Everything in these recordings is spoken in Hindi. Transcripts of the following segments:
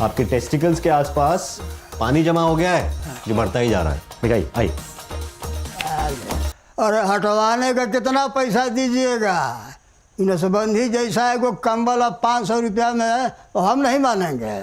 आपके टेस्टिकल्स के आसपास पानी जमा हो गया है जो बढ़ता ही जा रहा है। दिखाई आई। अरे हटवाने का कितना पैसा दीजिएगा? नसबंदी जैसा एगो कंबल अब 500 रुपया में है तो हम नहीं मानेंगे।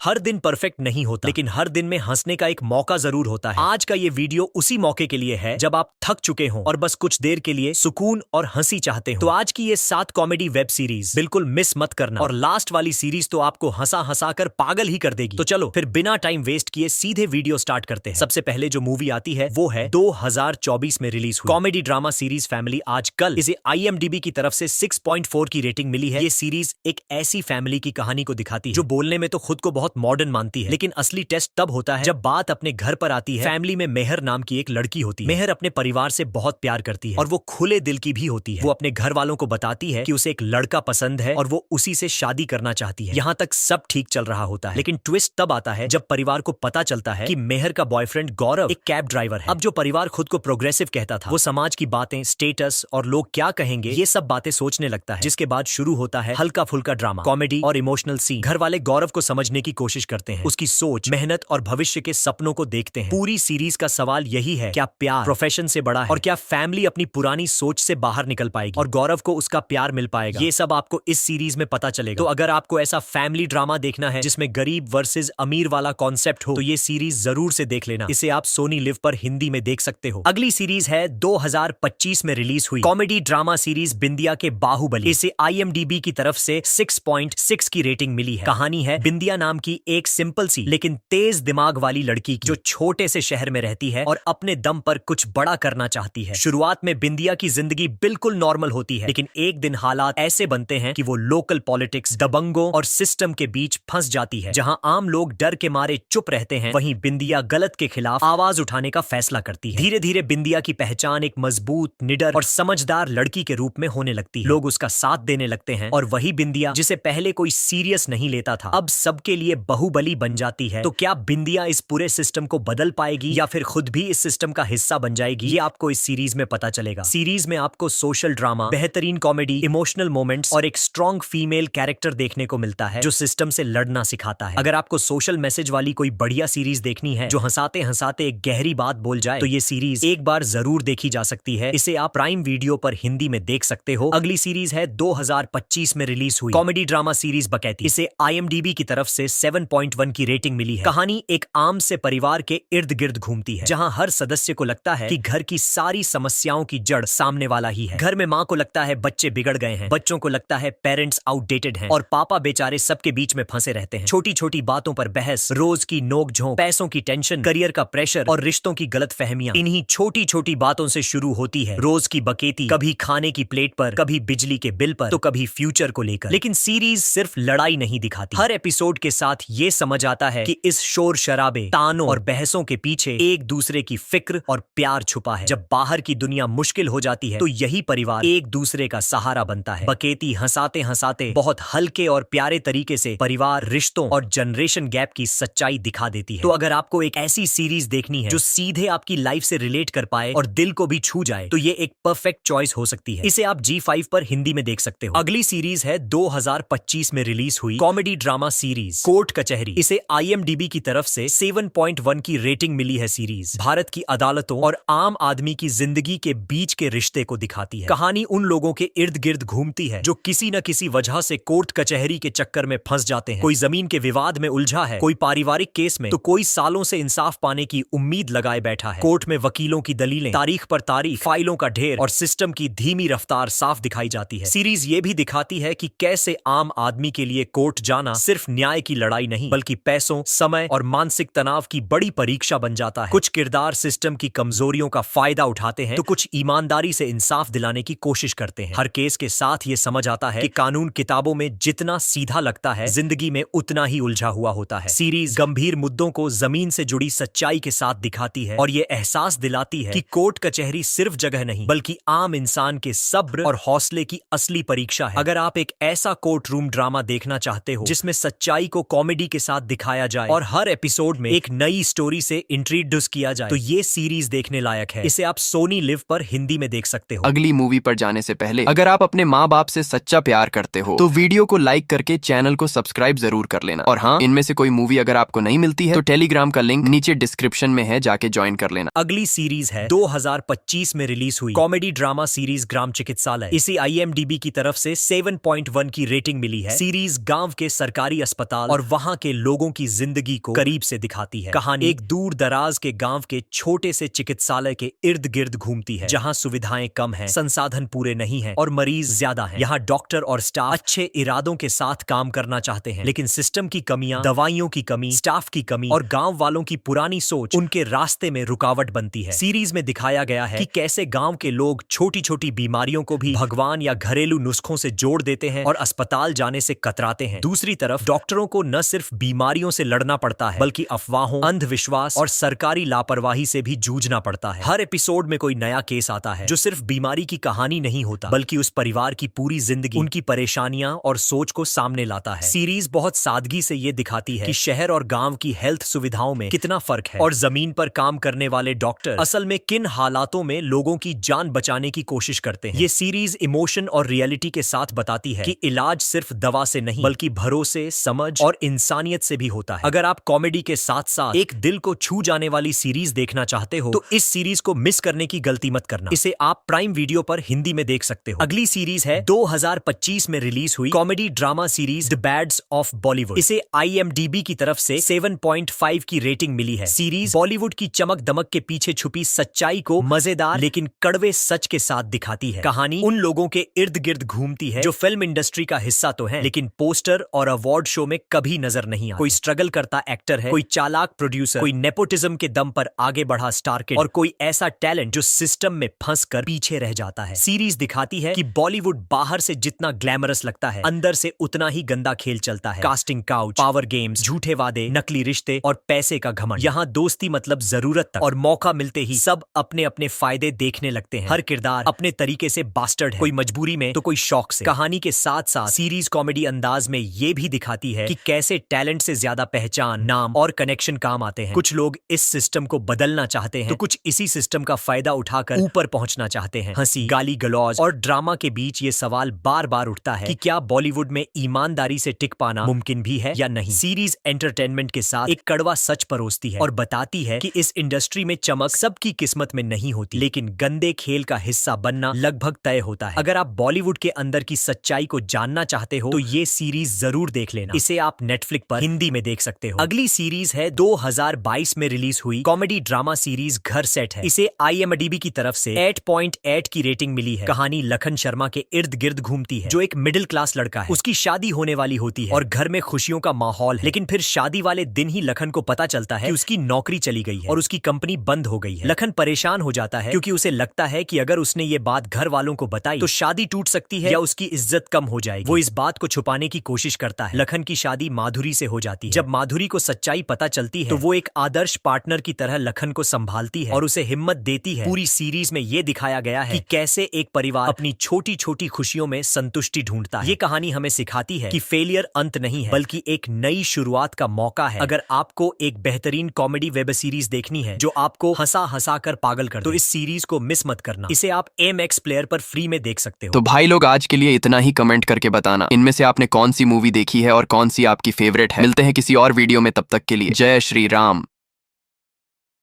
हर दिन परफेक्ट नहीं होता, लेकिन हर दिन में हंसने का एक मौका जरूर होता है। आज का ये वीडियो उसी मौके के लिए है जब आप थक चुके हो और बस कुछ देर के लिए सुकून और हंसी चाहते हो। तो आज की ये 7 कॉमेडी वेब सीरीज बिल्कुल मिस मत करना, और लास्ट वाली सीरीज तो आपको हंसा हंसा कर पागल ही कर देगी। तो चलो फिर बिना टाइम वेस्ट किए सीधे वीडियो स्टार्ट करते हैं। सबसे पहले जो मूवी आती है वो है 2024 में रिलीज हुई कॉमेडी ड्रामा सीरीज फैमिली आजकल। इसे IMDb की तरफ से 6.4 की रेटिंग मिली है। ये सीरीज एक ऐसी फैमिली की कहानी को दिखाती है जो बोलने में तो खुद को बहुत मॉडर्न मानती है, लेकिन असली टेस्ट तब होता है जब बात अपने घर पर आती है। फैमिली में मेहर नाम की एक लड़की होती है। मेहर अपने परिवार से बहुत प्यार करती है और वो खुले दिल की भी होती है। वो अपने घर वालों को बताती है कि उसे एक लड़का पसंद है और वो उसी से शादी करना चाहती है। यहाँ तक सब ठीक चल रहा होता है, लेकिन ट्विस्ट तब आता है जब परिवार को पता चलता है कि मेहर का बॉयफ्रेंड गौरव एक कैब ड्राइवर है। अब जो परिवार खुद को प्रोग्रेसिव कहता था, वो समाज की बातें, स्टेटस और लोग क्या कहेंगे ये सब बातें सोचने लगता है। जिसके बाद शुरू होता है हल्का फुल्का ड्रामा, कॉमेडी और इमोशनल सीन। घर वाले गौरव को समझने की कोशिश करते हैं, उसकी सोच, मेहनत और भविष्य के सपनों को देखते हैं। पूरी सीरीज का सवाल यही है, क्या प्यार प्रोफेशन से बड़ा है, और क्या फैमिली अपनी पुरानी सोच से बाहर निकल पाएगी और गौरव को उसका प्यार मिल पाएगा। ये सब आपको इस सीरीज में पता चलेगा। तो अगर आपको ऐसा फैमिली ड्रामा देखना है जिसमें गरीब वर्सेस अमीर वाला कॉन्सेप्ट हो, तो ये सीरीज जरूर से देख लेना। इसे आप सोनी लिव पर हिंदी में देख सकते हो। अगली सीरीज है 2025 में रिलीज हुई कॉमेडी ड्रामा सीरीज बिंदिया के बाहुबली। इसे IMDb की तरफ से 6.6 की रेटिंग मिली है। कहानी है बिंदिया नाम की एक सिंपल सी लेकिन तेज दिमाग वाली लड़की की, जो छोटे से शहर में रहती है और अपने दम पर कुछ बड़ा करना चाहती है। शुरुआत में बिंदिया की जिंदगी बिल्कुल नॉर्मल होती है, लेकिन एक दिन हालात ऐसे बनते हैं कि वो लोकल पॉलिटिक्स, दबंगों और सिस्टम के बीच फंस जाती है। जहां आम लोग डर के मारे चुप रहते हैं, वहीं बिंदिया गलत के खिलाफ आवाज उठाने का फैसला करती है। धीरे धीरे बिंदिया की पहचान एक मजबूत, निडर और समझदार लड़की के रूप में होने लगती है। लोग उसका साथ देने लगते हैं, और वही बिंदिया जिसे पहले कोई सीरियस नहीं लेता था, अब सबके लिए बाहुबली बन जाती है। तो क्या बिंदिया इस पूरे सिस्टम को बदल पाएगी या फिर खुद भी इस सिस्टम का हिस्सा बन जाएगी, ये आपको इस सीरीज में पता चलेगा। सीरीज में आपको सोशल ड्रामा, बेहतरीन कॉमेडी, इमोशनल मोमेंट्स और एक स्ट्रॉन्ग फीमेल कैरेक्टर देखने को मिलता है जो सिस्टम से लड़ना सिखाता है। अगर आपको सोशल मैसेज वाली कोई बढ़िया सीरीज देखनी है जो हंसाते हंसाते एक गहरी बात बोल जाए, तो ये सीरीज एक बार जरूर देखी जा सकती है। इसे आप प्राइम वीडियो पर हिंदी में देख सकते हो। अगली सीरीज है 2025 में रिलीज हुई कॉमेडी ड्रामा सीरीज बकैती। इसे IMDb की तरफ से 7.1 की रेटिंग मिली है। कहानी एक आम से परिवार के इर्द गिर्द घूमती है, जहां हर सदस्य को लगता है कि घर की सारी समस्याओं की जड़ सामने वाला ही है। घर में माँ को लगता है बच्चे बिगड़ गए हैं, बच्चों को लगता है पेरेंट्स आउटडेटेड हैं, और पापा बेचारे सबके बीच में फंसे रहते हैं। छोटी छोटी बातों पर बहस, रोज की नोक-झोंक, पैसों की टेंशन, करियर का प्रेशर और रिश्तों की गलतफहमियां, इन्हीं छोटी छोटी बातों से शुरू होती है रोज की बकेती, कभी खाने की प्लेट पर, कभी बिजली के बिल पर, तो कभी फ्यूचर को लेकर। लेकिन सीरीज सिर्फ लड़ाई नहीं दिखाती। हर एपिसोड के साथ ये समझ आता है कि इस शोर शराबे, तानों और बहसों के पीछे एक दूसरे की फिक्र और प्यार छुपा है। जब बाहर की दुनिया मुश्किल हो जाती है, तो यही परिवार एक दूसरे का सहारा बनता है। बकेती हंसाते हंसाते बहुत हल्के और प्यारे तरीके से परिवार, रिश्तों और जनरेशन गैप की सच्चाई दिखा देती है। तो अगर आपको एक ऐसी सीरीज देखनी है जो सीधे आपकी लाइफ से रिलेट कर पाए और दिल को भी छू जाए, तो ये एक परफेक्ट चॉइस हो सकती है। इसे आप G5 पर हिंदी में देख सकते हो। अगली सीरीज है 2025 में रिलीज हुई कॉमेडी ड्रामा सीरीज कोर्ट कचहरी। इसे IMDb की तरफ से 7.1 की रेटिंग मिली है। सीरीज भारत की अदालतों और आम आदमी की जिंदगी के बीच के रिश्ते को दिखाती है। कहानी उन लोगों के इर्द गिर्द घूमती है जो किसी न किसी वजह से कोर्ट कचहरी के चक्कर में फंस जाते हैं। कोई जमीन के विवाद में उलझा है, कोई पारिवारिक केस में, तो कोई सालों से इंसाफ पाने की उम्मीद लगाए बैठा है। कोर्ट में वकीलों की दलीलें, तारीख पर तारीख, फाइलों का ढेर और सिस्टम की धीमी रफ्तार साफ दिखाई जाती है। सीरीज ये भी दिखाती है कि कैसे आम आदमी के लिए कोर्ट जाना सिर्फ न्याय की लड़ाई नहीं, बल्कि पैसों, समय और मानसिक तनाव की बड़ी परीक्षा बन जाता है। कुछ किरदार सिस्टम की कमजोरियों का फायदा उठाते हैं, तो कुछ ईमानदारी से इंसाफ दिलाने की कोशिश करते हैं। हर केस के साथ ये समझ आता है कि कानून किताबों में जितना सीधा लगता है, जिंदगी में उतना ही उलझा हुआ होता है। सीरीज गंभीर मुद्दों को जमीन से जुड़ी सच्चाई के साथ दिखाती है और ये एहसास दिलाती है कि कोर्ट कचहरी सिर्फ जगह नहीं, बल्कि आम इंसान के सब्र और हौसले की असली परीक्षा है। अगर आप एक ऐसा कोर्ट रूम ड्रामा देखना चाहते हो जिसमें सच्चाई को कॉमेडी के साथ दिखाया जाए और हर एपिसोड में एक नई स्टोरी से इंट्रोड्यूस किया जाए तो ये सीरीज देखने लायक है। इसे आप सोनी लिव पर हिंदी में देख सकते हो। अगली मूवी पर जाने से पहले अगर आप अपने माँ बाप से सच्चा प्यार करते हो तो वीडियो को लाइक करके चैनल को सब्सक्राइब जरूर कर लेना। और हाँ, इनमें से कोई मूवी अगर आपको नहीं मिलती है तो टेलीग्राम का लिंक नीचे डिस्क्रिप्शन में है, जाके ज्वाइन कर लेना। अगली सीरीज है 2025 में रिलीज हुई कॉमेडी ड्रामा सीरीज ग्राम चिकित्सालय। इसे IMDb की तरफ से 7.1 की रेटिंग मिली है। सीरीज गांव के सरकारी अस्पताल और वहां के लोगों की जिंदगी को करीब से दिखाती है। कहानी एक दूर दराज के गांव के छोटे से चिकित्सालय के इर्द गिर्द घूमती है, जहां सुविधाएं कम हैं, संसाधन पूरे नहीं हैं और मरीज ज्यादा हैं। यहाँ डॉक्टर और स्टाफ अच्छे इरादों के साथ काम करना चाहते हैं, लेकिन सिस्टम की कमियां, दवाइयों की कमी, स्टाफ की कमी और गांव वालों की पुरानी सोच उनके रास्ते में रुकावट बनती है। सीरीज में दिखाया गया है कि कैसे गांव के लोग छोटी छोटी बीमारियों को भी भगवान या घरेलू नुस्खों से जोड़ देते हैं और अस्पताल जाने से कतराते हैं। दूसरी तरफ डॉक्टरों को न सिर्फ बीमारियों से लड़ना पड़ता है, बल्कि अफवाहों, अंधविश्वास और सरकारी लापरवाही से भी जूझना पड़ता है। हर एपिसोड में कोई नया केस आता है जो सिर्फ बीमारी की कहानी नहीं होता, बल्कि उस परिवार की पूरी जिंदगी, उनकी परेशानियां और सोच को सामने लाता है। सीरीज बहुत सादगी से ये दिखाती है कि शहर और गांव की हेल्थ सुविधाओं में कितना फर्क है और जमीन पर काम करने वाले डॉक्टर असल में किन हालातों में लोगों की जान बचाने की कोशिश करते हैं। ये सीरीज इमोशन और रियलिटी के साथ बताती है कि इलाज सिर्फ दवा से नहीं, बल्कि भरोसे, समझ और इंसानियत से भी होता है। अगर आप कॉमेडी के साथ साथ एक दिल को छू जाने वाली सीरीज देखना चाहते हो तो इस सीरीज को मिस करने की गलती मत करना। इसे आप प्राइम वीडियो पर हिंदी में देख सकते हो। अगली सीरीज है 2025 में रिलीज हुई comedy drama series the bads of Bollywood. इसे IMDb की तरफ से 7.5 की रेटिंग मिली है। सीरीज बॉलीवुड की चमक दमक के पीछे छुपी सच्चाई को मजेदार लेकिन कड़वे सच के साथ दिखाती है। कहानी उन लोगों के इर्द गिर्द घूमती है जो फिल्म इंडस्ट्री का हिस्सा तो है, लेकिन पोस्टर और अवार्ड शो में कभी नजर नहीं आते। कोई स्ट्रगल करता एक्टर है, कोई चालाक प्रोड्यूसर, कोई नेपोटिज्म के दम पर आगे बढ़ा स्टार किड और कोई ऐसा टैलेंट जो सिस्टम में फंस कर पीछे रह जाता है। सीरीज दिखाती है कि बॉलीवुड बाहर से जितना ग्लैमरस लगता है, अंदर से उतना ही गंदा खेल चलता है। कास्टिंग काउच, पावर गेम्स, झूठे वादे, नकली रिश्ते और पैसे का घमंड। यहाँ दोस्ती मतलब जरूरत तक और मौका मिलते ही सब अपने अपने फायदे देखने लगते हैं। हर किरदार अपने तरीके से बास्टर्ड है, कोई मजबूरी में तो कोई शौक से। कहानी के साथ साथ सीरीज कॉमेडी अंदाज में ये भी दिखाती है कि कैसे टैलेंट से ज्यादा पहचान, नाम और कनेक्शन काम आते हैं। कुछ लोग इस सिस्टम को बदलना चाहते हैं तो कुछ इसी सिस्टम का फायदा उठाकर ऊपर पहुंचना चाहते हैं। हंसी, गाली गलौज और ड्रामा के बीच ये सवाल बार बार उठता है कि क्या बॉलीवुड में ईमानदारी से टिक पाना मुमकिन भी है या नहीं। सीरीज एंटरटेनमेंट के साथ एक कड़वा सच परोसती है और बताती है कि इस इंडस्ट्री में चमक सबकी किस्मत में नहीं होती, लेकिन गंदे खेल का हिस्सा बनना लगभग तय होता है। अगर आप बॉलीवुड के अंदर की सच्चाई को जानना चाहते हो तो ये सीरीज जरूर देख लेना। इसे आप नेटफ्लिक्स पर हिंदी में देख सकते हो। अगली सीरीज है 2022 में रिलीज हुई कॉमेडी ड्रामा सीरीज घर सेट है। इसे IMDb की तरफ से 8.8 की रेटिंग मिली है। कहानी लखन शर्मा के इर्द गिर्द घूमती है, जो एक मिडिल क्लास लड़का है। उसकी शादी होने वाली होती है और घर में खुशियों का माहौल है, लेकिन फिर शादी वाले दिन ही लखन को पता चलता है कि उसकी नौकरी चली गई है और उसकी कंपनी बंद हो गई है। लखन परेशान हो जाता है क्योंकि उसे लगता है कि अगर उसने ये बात घर वालों को बताई तो शादी टूट सकती है या उसकी इज्जत कम हो जाएगी। वो इस बात को छुपाने की कोशिश करता है। लखन की शादी माधुरी से हो जाती है। जब माधुरी को सच्चाई पता चलती है तो वो एक आदर्श पार्टनर की तरह लखन को संभालती है और उसे हिम्मत देती है। पूरी सीरीज में ये दिखाया गया है कि कैसे एक परिवार अपनी छोटी छोटी खुशियों में संतुष्टि ढूंढता है। ये कहानी हमें सिखाती है कि फेलियर अंत नहीं है, बल्कि एक नई शुरुआत का मौका है। अगर आपको एक बेहतरीन कॉमेडी वेब सीरीज देखनी है जो आपको हंसा हंसा कर पागल कर तो इस सीरीज को मिस मत करना। इसे आप MX प्लेयर पर फ्री में देख सकते हो। तो भाई लोग, आज के लिए इतना ही। कमेंट करके बताना इनमें से आपने कौन सी मूवी देखी है और कौन सी आपकी फेवरेट है। मिलते हैं किसी और वीडियो में, तब तक के लिए जय श्री राम।